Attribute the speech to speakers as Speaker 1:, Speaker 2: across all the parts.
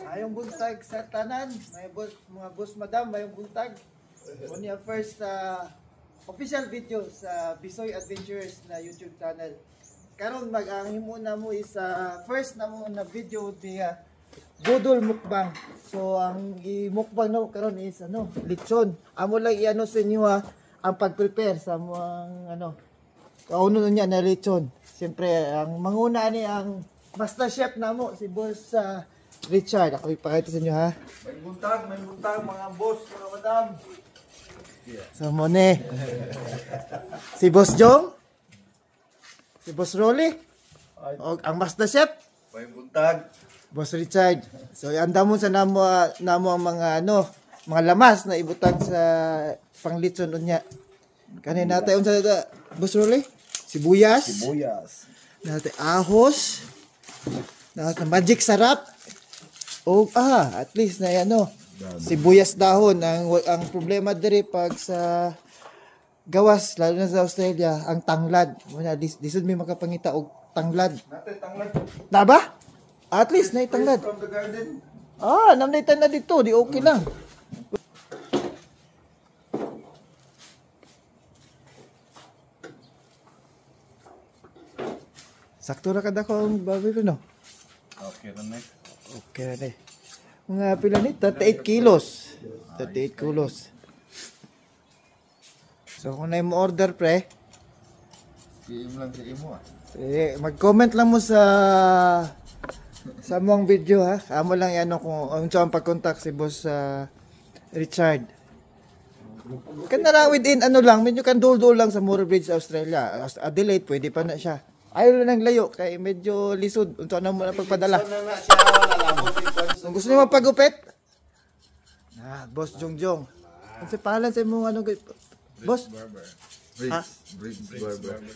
Speaker 1: Ayong buntag sa tanan, may boss, mga boss madam, mayong buntag. Unya first official video sa Bisoy Adventures na YouTube channel. Karon mag-ahimo na mo is first na mo na video would be Budol mukbang. So ang i-mukbang na karon is lechon. Amo lang i-ano sa inyo ang pag-prepare sa mga kauno niya na lechon. Siyempre ang manguna ni ang master chef namo si Boss Richard. Ako ipakita sa inyo ha. May buntag mga boss, mga madam. So mone. Si Boss Jong. Si Boss Rolly. O ang master chef.
Speaker 2: May buntag.
Speaker 1: Boss Richard. So anda mo sa namo ang mga mga lamas na ibutang sa panglitson unya. Kanina natin unsa Boss Rolly? Sibuyas. Natin ahos. Natin magic sarap. O at least na sibuyas dahon ang problema diri pag sa gawas lalo na sa Australia ang tanglad. Muna disud mi makapangita og tanglad.
Speaker 2: Natin tanglad.
Speaker 1: Na ba? At least na itanglad.
Speaker 2: From the garden.
Speaker 1: Namnay tanglad dito, di okay lang. Sakto ra kada ko ang baboy no.
Speaker 2: Okay na next.
Speaker 1: Okay na. Mga pila ni 38 kilos. 38 kilos. So kung na mo order pre,
Speaker 2: lang sa imo
Speaker 1: mag-comment lang mo sa mong video ha. Amo lang kung ang pag-contact si Boss Richard. Kana lang within lang, medyo kan dul-dul lang sa Moore Bridge, Australia. Adelaide pwede pa na siya. Ayaw lang ng layo kay medyo lisod. Unsa na mo na pagpadala. Kung gusto niyo magpagupit, Boss Jongjong. Ano sa pangalan sa mo Boss?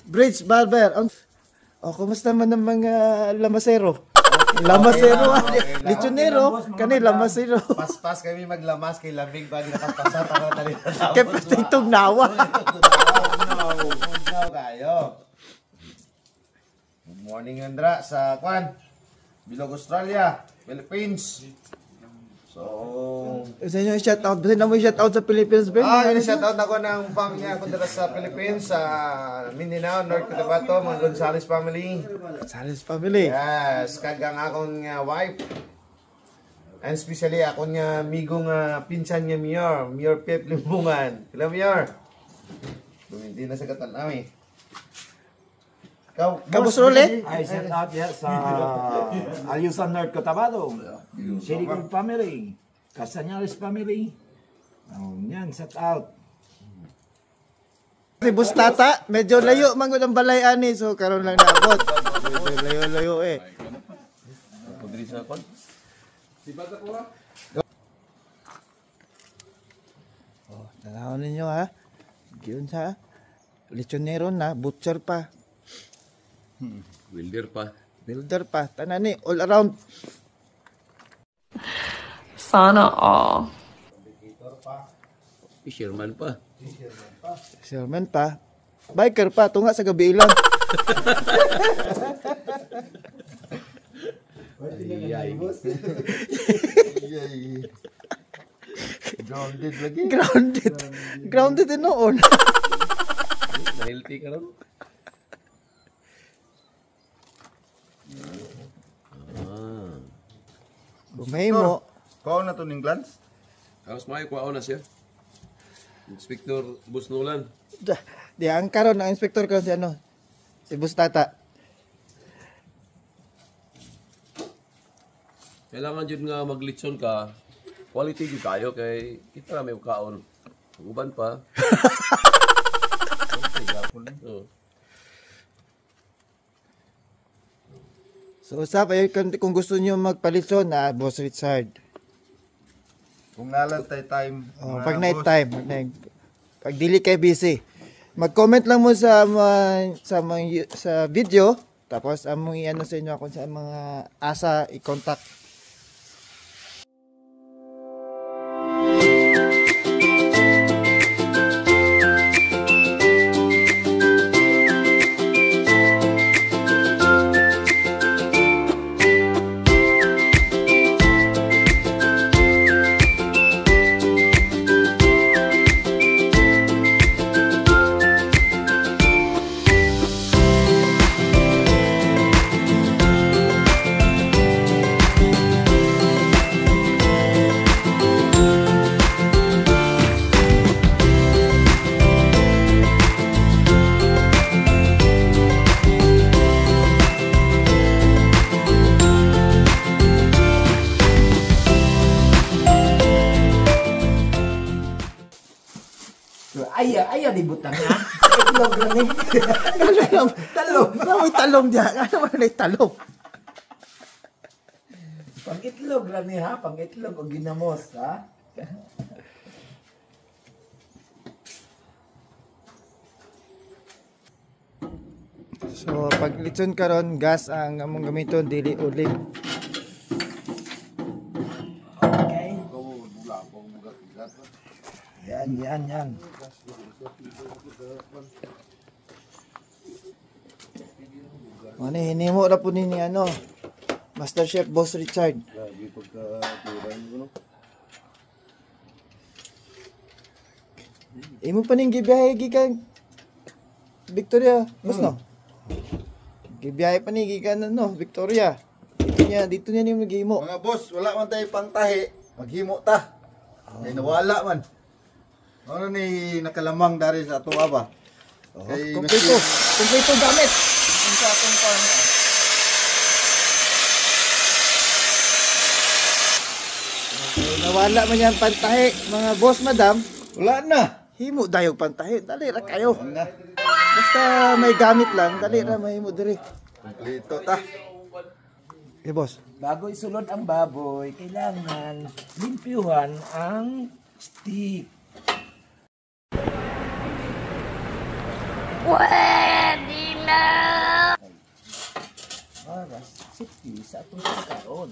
Speaker 1: Bridge Barber. Kumusta man ang mga lamasero? Lamasero, lechonero, kani lamasero.
Speaker 2: Pas kami maglamas kay lamig ba nakapasat ako dali.
Speaker 1: Kay patitog nawa.
Speaker 2: Kayo. Good morning Andra sa Bilog Australia, Philippines. So,
Speaker 1: sa inyo shout out, basta na mo shout out sa Philippines, Ben.
Speaker 2: shout out ako ng pamilya ko dito sa Philippines, sa Mindanao, North Cotabato, mga Gonzales family.
Speaker 1: Gonzales family.
Speaker 2: Yes, kagang akong wife. And especially akong amigo nga pinsan niya Mayor Pep Limbungan. Hello Mayor. Buminti na sa Katanami.
Speaker 1: Boss Rolly?
Speaker 3: I shout out sa Alyusan North Cotabato, Siricon family, Castañares family. Yan, shout out.
Speaker 1: Si Boss Tata, medyo layo man gud ang balay ani, so karon lang naabot. Medyo layo-layo
Speaker 2: Pudri sa kon. Sibata po ha.
Speaker 1: Tanawon ninyo ha. Giyon sa lechonero na, butcher pa. Builder pa. Tanan ni all around.
Speaker 4: Sana all.
Speaker 5: Fisherman pa.
Speaker 1: Fisherman pa. Biker pa. Tunga sa gabi lang.
Speaker 2: Grounded lagi.
Speaker 1: Grounded din noon.
Speaker 5: Healthy ka ron.
Speaker 1: Gumahimo.
Speaker 2: Kau na to ning glance?
Speaker 5: Alas may kuha na siya. Inspector Busnulan.
Speaker 1: Di ang karon ang inspector ko si Boss Tata.
Speaker 5: Kailangan jud nga maglitson ka. Quality jud kayo kay kita na may kaon. Uban pa. Oh.
Speaker 1: So usap kung gusto niyo magpalitson Boss Richard.
Speaker 2: Kung nalang time.
Speaker 1: Pag night time, pag dili kay busy. Mag-comment lang mo sa video, tapos among sa inyo kung sa mga asa i-contact.
Speaker 3: di butang ha. Itlog lang eh. Talong.
Speaker 1: May talong diya. Ano man may talong?
Speaker 3: Pang itlog lang ni ha, pang itlog o ginamos ha.
Speaker 1: So pag litson karon gas ang among gamiton dili uling.
Speaker 3: Okay. Yan.
Speaker 1: Ano hinimo ra po ni ano Master Chef Boss Richard. Imo pa ning gibiyahe gikan Victoria, boss no? Gibiyahe pa ni gikan no, Victoria. Dito niya nimo gihimo.
Speaker 6: Mga boss, wala man tayo pangtahi. Maghimo ta. Ay nawala man. Ano ni nakalamang dari sa ato ba? Kay
Speaker 1: Kompleto gamit.
Speaker 6: Ang sa atong pan.
Speaker 1: Nawala man yan pantahi, mga boss madam.
Speaker 6: Wala na.
Speaker 1: Himo dayog pantahi, dali ra kayo. Basta may gamit lang, dali ra mahimo diri.
Speaker 6: Kompleto ta.
Speaker 1: Boss.
Speaker 3: Bago isulod ang baboy, kailangan limpyuhan ang stick.
Speaker 4: Pwede na!
Speaker 3: Para safety sa atong pagkaon.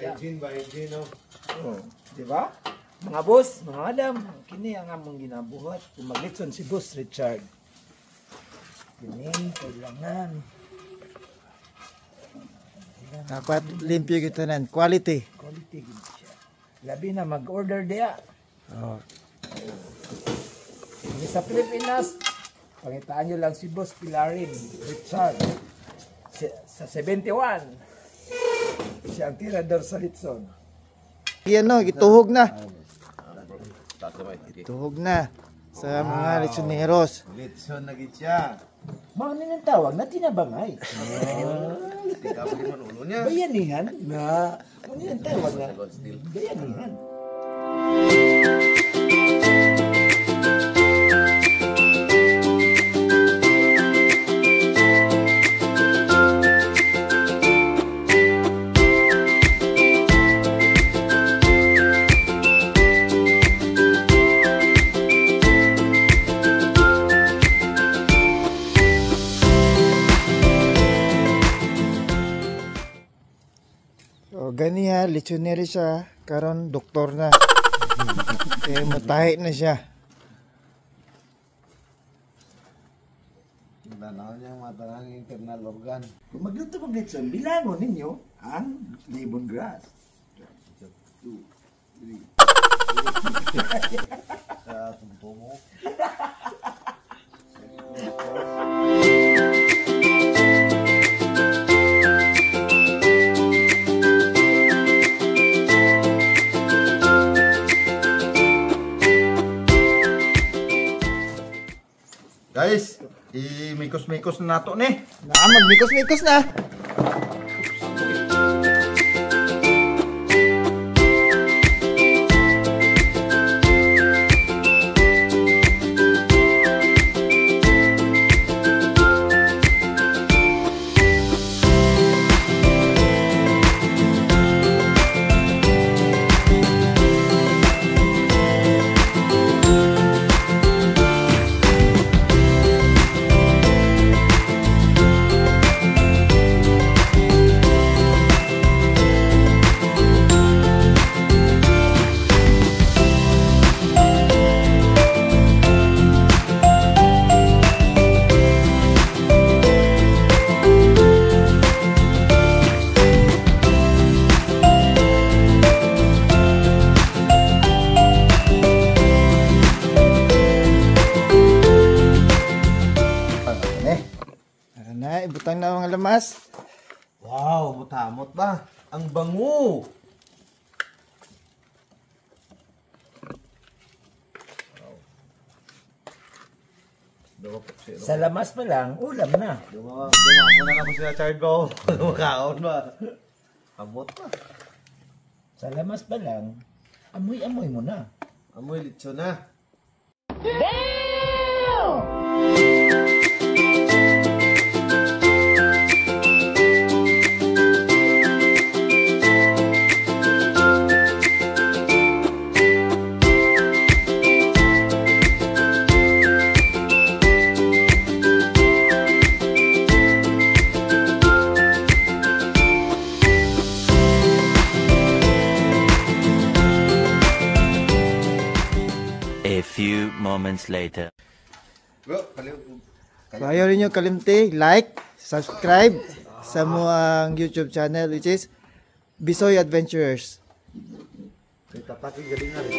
Speaker 2: Hygiene ba? Hygiene, no?
Speaker 3: Oh, di ba? Mga boss, mga madam, kini ang among ginabuhat. Kung maglitson si Boss Richard. Kini, kailangan.
Speaker 1: Dapat limpyo kita nan, quality.
Speaker 3: Quality gid siya. Labi na mag-order diya.
Speaker 1: Oh.
Speaker 3: Kini sa Pilipinas, pangitaan nyo lang si Boss Pilarin Richard. Sa 71. Siya ang tirador sa litson.
Speaker 1: Yan no, gituhog na.
Speaker 5: Tatamay.
Speaker 1: Tuhog na sa mga litsoneros.
Speaker 6: Litson na gid siya.
Speaker 3: Mga nilang tawag na tinabangay.
Speaker 6: Tika pa man ulo niya.
Speaker 3: Bayanihan na. Mga nilang tawag na bayanihan.
Speaker 1: So gani ha, lechoneri siya, karon doktor na. Eh matahi na siya.
Speaker 6: Tanaw niya mata ng internal organ.
Speaker 3: Kung magluto ng litson, bilangon ninyo ang lemongrass.
Speaker 6: Sa tuntungo. Guys, i-mikos-mikos na nato ni.
Speaker 1: Magmikos-mikos na. Tara na, ibutang na ang mga lamas.
Speaker 6: Wow, mutamot ba? Ang bango.
Speaker 3: Sa lamas pa lang, ulam na.
Speaker 6: Dumawa muna lang ko sila Chargo. Makaon ba? Amot pa.
Speaker 3: Sa lamas pa lang, amoy-amoy mo na.
Speaker 6: Amoy litson na.
Speaker 7: A few moments later.
Speaker 6: Bro, kaliw.
Speaker 1: So, ayaw rin nyo kalimti, like, subscribe sa muang YouTube channel which is Bisoy Adventurers.
Speaker 6: Kita pati galing na rin.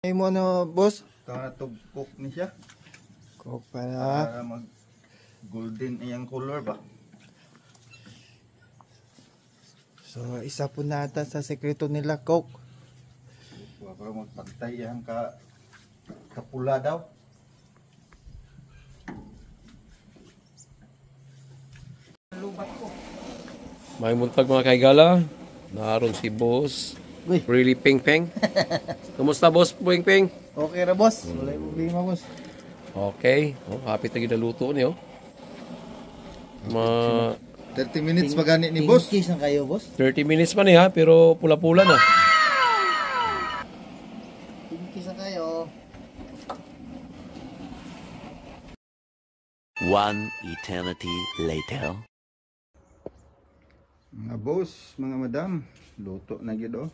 Speaker 1: Ay mo ano, boss?
Speaker 6: Ito na tugkok ni siya.
Speaker 1: Coke para.
Speaker 6: Para mag golden iyang color ba?
Speaker 1: So, isa po nata sa sekreto nila, Coke.
Speaker 6: Para magpantay ang kapula daw.
Speaker 5: May muntag mga kaigala. Naroon si boss.
Speaker 1: Uy.
Speaker 5: Really Ping Ping. Kumusta boss Ping Ping?
Speaker 1: Okay ra, boss. Wala yung problema, boss.
Speaker 5: Okay. Oh, happy tagi na luto niyo.
Speaker 6: 30 minutes magani ni boss.
Speaker 1: Kiss na kayo, boss.
Speaker 5: 30 minutes pa niya pero pula-pula na.
Speaker 1: Kiss na kayo.
Speaker 7: One eternity later.
Speaker 6: Mga boss, mga madam, luto na gid oh.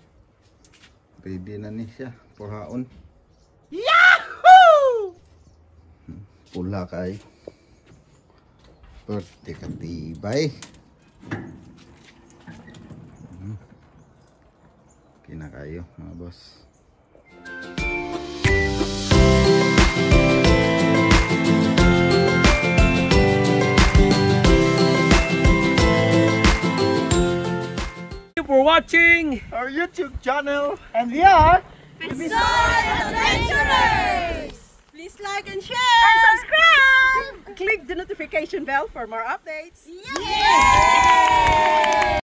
Speaker 6: Ready na ni siya for haon. Yahoo! Pula kay. Pwerte katibay. Kinakayo mga boss.
Speaker 5: Thank you for watching.
Speaker 6: Our YouTube channel.
Speaker 1: And we are
Speaker 8: Bisoy Adventurers! Please like and share! And subscribe! Click the notification bell for more updates. Yay!